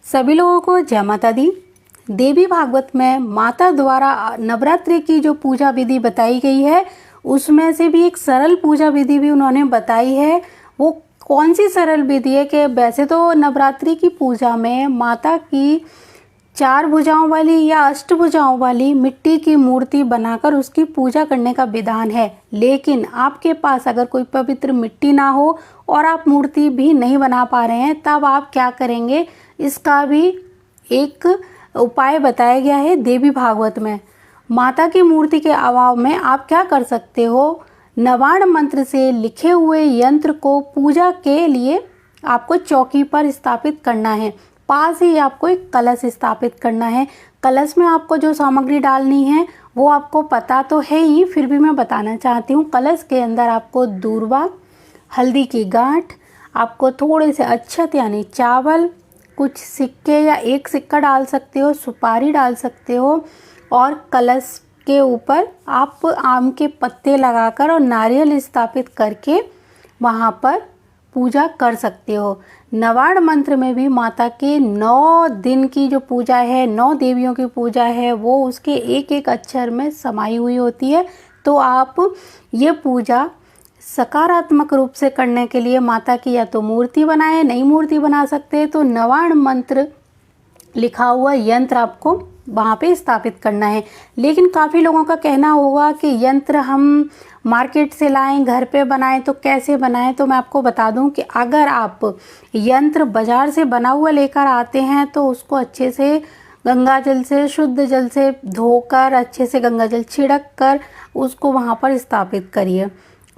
सभी लोगों को जय माता दी। देवी भागवत में माता द्वारा नवरात्रि की जो पूजा विधि बताई गई है उसमें से भी एक सरल पूजा विधि भी उन्होंने बताई है। वो कौन सी सरल विधि है कि वैसे तो नवरात्रि की पूजा में माता की 4 भुजाओं वाली या 8 भुजाओं वाली मिट्टी की मूर्ति बनाकर उसकी पूजा करने का विधान है, लेकिन आपके पास अगर कोई पवित्र मिट्टी ना हो और आप मूर्ति भी नहीं बना पा रहे हैं तब आप क्या करेंगे, इसका भी एक उपाय बताया गया है देवी भागवत में। माता की मूर्ति के अभाव में आप क्या कर सकते हो, नवाण मंत्र से लिखे हुए यंत्र को पूजा के लिए आपको चौकी पर स्थापित करना है। पास ही आपको एक कलश स्थापित करना है। कलश में आपको जो सामग्री डालनी है वो आपको पता तो है ही, फिर भी मैं बताना चाहती हूँ। कलश के अंदर आपको दूर्वा, हल्दी की गांठ, आपको थोड़े से अक्षत यानी चावल, कुछ सिक्के या एक सिक्का डाल सकते हो, सुपारी डाल सकते हो और कलश के ऊपर आप आम के पत्ते लगाकर और नारियल स्थापित करके वहाँ पर पूजा कर सकते हो। नवाण मंत्र में भी माता के 9 दिन की जो पूजा है, 9 देवियों की पूजा है, वो उसके एक एक अक्षर में समाई हुई होती है। तो आप ये पूजा सकारात्मक रूप से करने के लिए माता की या तो मूर्ति बनाए, नई मूर्ति बना सकते हैं, तो नवाण मंत्र लिखा हुआ यंत्र आपको वहाँ पे स्थापित करना है। लेकिन काफ़ी लोगों का कहना होगा कि यंत्र हम मार्केट से लाएं, घर पे बनाएं, तो कैसे बनाएं। तो मैं आपको बता दूं कि अगर आप यंत्र बाज़ार से बना हुआ लेकर आते हैं तो उसको अच्छे से गंगा जल से, शुद्ध जल से धोकर, अच्छे से गंगा जल छिड़क कर उसको वहाँ पर स्थापित करिए।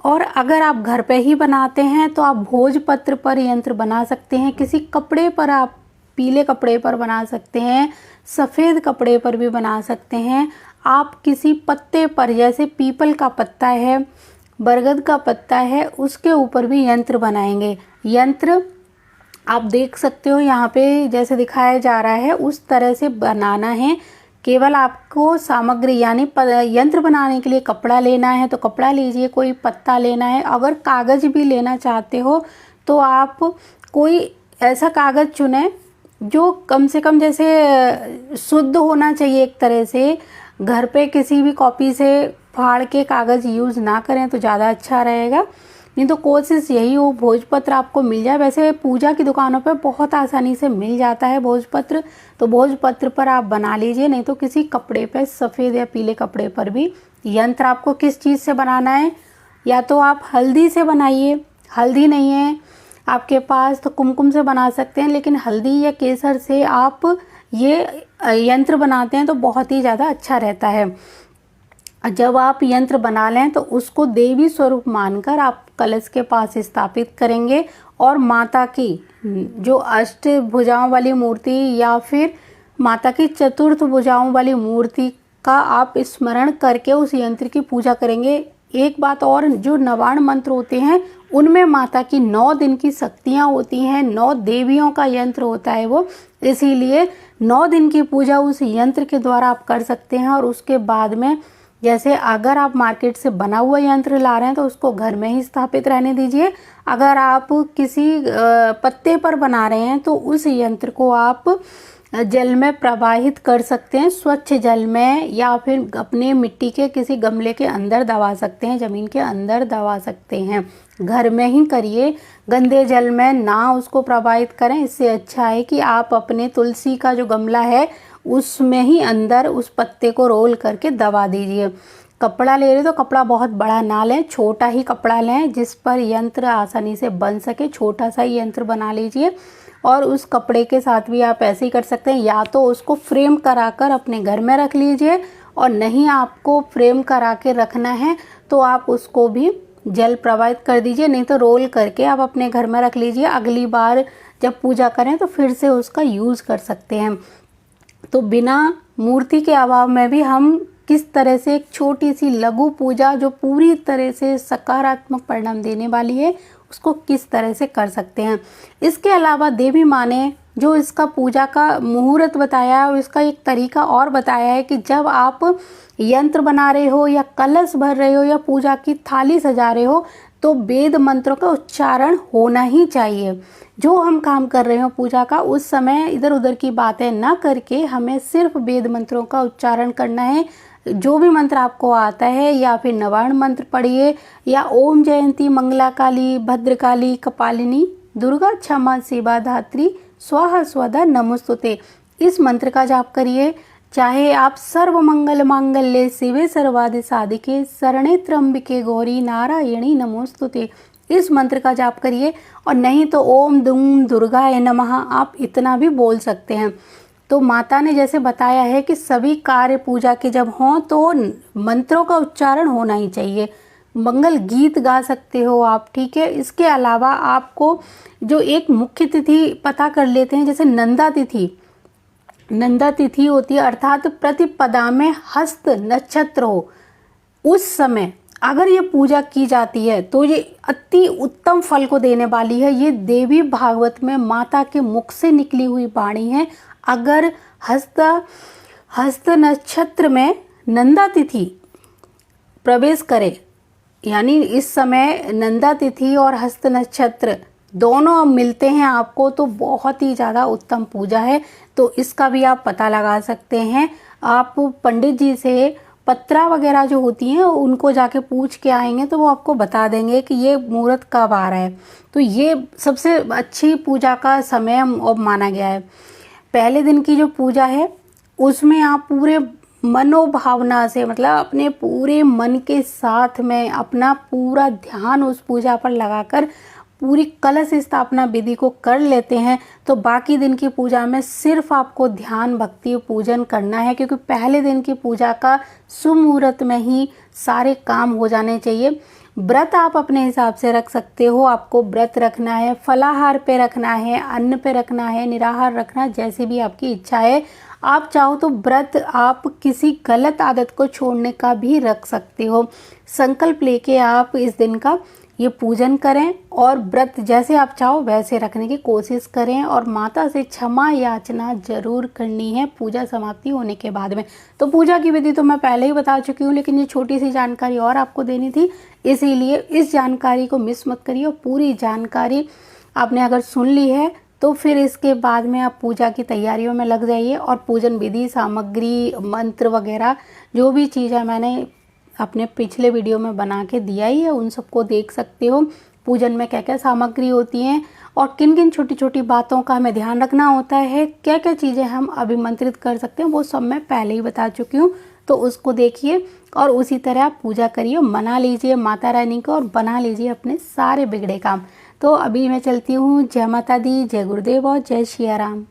और अगर आप घर पे ही बनाते हैं तो आप भोजपत्र पर यंत्र बना सकते हैं, किसी कपड़े पर, आप पीले कपड़े पर बना सकते हैं, सफ़ेद कपड़े पर भी बना सकते हैं। आप किसी पत्ते पर, जैसे पीपल का पत्ता है, बरगद का पत्ता है, उसके ऊपर भी यंत्र बनाएंगे। यंत्र आप देख सकते हो यहाँ पे जैसे दिखाया जा रहा है उस तरह से बनाना है। केवल आपको सामग्री यानी यंत्र बनाने के लिए कपड़ा लेना है तो कपड़ा लीजिए, कोई पत्ता लेना है। अगर कागज़ भी लेना चाहते हो तो आप कोई ऐसा कागज़ चुनें जो कम से कम जैसे शुद्ध होना चाहिए एक तरह से। घर पे किसी भी कॉपी से फाड़ के कागज़ यूज़ ना करें तो ज़्यादा अच्छा रहेगा, नहीं तो कोशिश यही हो भोजपत्र आपको मिल जाए। वैसे पूजा की दुकानों पे बहुत आसानी से मिल जाता है भोजपत्र, तो भोजपत्र पर आप बना लीजिए, नहीं तो किसी कपड़े पे, सफ़ेद या पीले कपड़े पर भी। यंत्र आपको किस चीज़ से बनाना है, या तो आप हल्दी से बनाइए, हल्दी नहीं है आपके पास तो कुमकुम से बना सकते हैं, लेकिन हल्दी या केसर से आप ये यंत्र बनाते हैं तो बहुत ही ज़्यादा अच्छा रहता है। जब आप यंत्र बना लें तो उसको देवी स्वरूप मानकर आप कलश के पास स्थापित करेंगे और माता की जो 8 भुजाओं वाली मूर्ति या फिर माता की 4 भुजाओं वाली मूर्ति का आप स्मरण करके उस यंत्र की पूजा करेंगे। एक बात और, जो नवाण मंत्र होते हैं उनमें माता की 9 दिन की शक्तियाँ होती हैं, 9 देवियों का यंत्र होता है वो, इसीलिए 9 दिन की पूजा उस यंत्र के द्वारा आप कर सकते हैं। और उसके बाद में जैसे अगर आप मार्केट से बना हुआ यंत्र ला रहे हैं तो उसको घर में ही स्थापित रहने दीजिए। अगर आप किसी पत्ते पर बना रहे हैं तो उस यंत्र को आप जल में प्रवाहित कर सकते हैं, स्वच्छ जल में, या फिर अपने मिट्टी के किसी गमले के अंदर दबा सकते हैं, ज़मीन के अंदर दबा सकते हैं। घर में ही करिए, गंदे जल में ना उसको प्रवाहित करें। इससे अच्छा है कि आप अपने तुलसी का जो गमला है उसमें ही अंदर उस पत्ते को रोल करके दबा दीजिए। कपड़ा ले रहे तो कपड़ा बहुत बड़ा ना लें, छोटा ही कपड़ा लें जिस पर यंत्र आसानी से बन सके, छोटा सा ही यंत्र बना लीजिए। और उस कपड़े के साथ भी आप ऐसे ही कर सकते हैं, या तो उसको फ्रेम कराकर अपने घर में रख लीजिए, और नहीं आपको फ्रेम करा के रखना है तो आप उसको भी जल प्रवाहित कर दीजिए, नहीं तो रोल करके आप अपने घर में रख लीजिए। अगली बार जब पूजा करें तो फिर से उसका यूज़ कर सकते हैं। तो बिना मूर्ति के अभाव में भी हम किस तरह से एक छोटी सी लघु पूजा जो पूरी तरह से सकारात्मक परिणाम देने वाली है उसको किस तरह से कर सकते हैं। इसके अलावा देवी माँ ने जो इसका पूजा का मुहूर्त बताया है और इसका एक तरीका और बताया है कि जब आप यंत्र बना रहे हो या कलश भर रहे हो या पूजा की थाली सजा रहे हो तो वेद मंत्रों का उच्चारण होना ही चाहिए। जो हम काम कर रहे हो पूजा का, उस समय इधर उधर की बातें ना करके हमें सिर्फ वेद मंत्रों का उच्चारण करना है। जो भी मंत्र आपको आता है, या फिर नवार्ण मंत्र पढ़िए, या ओम जयंती मंगला काली भद्रकाली कपालिनी दुर्गा क्षमा शिवा धात्री स्वाहा स्वधा नमोस्तुते, इस मंत्र का जाप करिए। चाहे आप सर्व मंगल मांगल्ये शिवे सर्वादि साधिके शरणे त्र्यंबिके गौरी नारायणी नमोस्तुते, इस मंत्र का जाप करिए। और नहीं तो ओम दुम दुर्गाय नमः आप इतना भी बोल सकते हैं। तो माता ने जैसे बताया है कि सभी कार्य पूजा के जब हों तो मंत्रों का उच्चारण होना ही चाहिए। मंगल गीत गा सकते हो आप, ठीक है। इसके अलावा आपको जो एक मुख्य तिथि पता कर लेते हैं, जैसे नंदा तिथि होती है, अर्थात प्रतिपदा में हस्त नक्षत्र हो, उस समय अगर ये पूजा की जाती है तो ये अति उत्तम फल को देने वाली है। ये देवी भागवत में माता के मुख से निकली हुई वाणी है। अगर हस्त नक्षत्र में नंदा तिथि प्रवेश करे, यानी इस समय नंदा तिथि और हस्त नक्षत्र दोनों मिलते हैं आपको, तो बहुत ही ज़्यादा उत्तम पूजा है। तो इसका भी आप पता लगा सकते हैं। आप पंडित जी से पत्रा वगैरह जो होती हैं उनको जाके पूछ के आएंगे तो वो आपको बता देंगे कि ये मुहूर्त कब आ रहा है। तो ये सबसे अच्छी पूजा का समय अब माना गया है। पहले दिन की जो पूजा है उसमें आप पूरे मनोभावना से, मतलब अपने पूरे मन के साथ में अपना पूरा ध्यान उस पूजा पर लगाकर पूरी कलश स्थापना विधि को कर लेते हैं। तो बाकी दिन की पूजा में सिर्फ आपको ध्यान भक्ति पूजन करना है, क्योंकि पहले दिन की पूजा का सुमुहूर्त में ही सारे काम हो जाने चाहिए। व्रत आप अपने हिसाब से रख सकते हो, आपको व्रत रखना है, फलाहार पे रखना है, अन्न पे रखना है, निराहार रखना, जैसे भी आपकी इच्छा है। आप चाहो तो व्रत आप किसी गलत आदत को छोड़ने का भी रख सकते हो। संकल्प लेके आप इस दिन का ये पूजन करें और व्रत जैसे आप चाहो वैसे रखने की कोशिश करें, और माता से क्षमा याचना जरूर करनी है पूजा समाप्ति होने के बाद में। तो पूजा की विधि तो मैं पहले ही बता चुकी हूँ, लेकिन ये छोटी सी जानकारी और आपको देनी थी, इसीलिए इस जानकारी को मिस मत करिए। और पूरी जानकारी आपने अगर सुन ली है तो फिर इसके बाद में आप पूजा की तैयारियों में लग जाइए, और पूजन विधि सामग्री मंत्र वगैरह जो भी चीज़ है मैंने अपने पिछले वीडियो में बना के दिया ही है, उन सबको देख सकते हो। पूजन में क्या क्या सामग्री होती हैं और किन किन छोटी छोटी बातों का हमें ध्यान रखना होता है, क्या क्या चीज़ें हम अभिमंत्रित कर सकते हैं, वो सब मैं पहले ही बता चुकी हूँ। तो उसको देखिए और उसी तरह आप पूजा करिए, मना लीजिए माता रानी को और बना लीजिए अपने सारे बिगड़े काम। तो अभी मैं चलती हूँ। जय माता दी, जय गुरुदेव और जय सिया राम।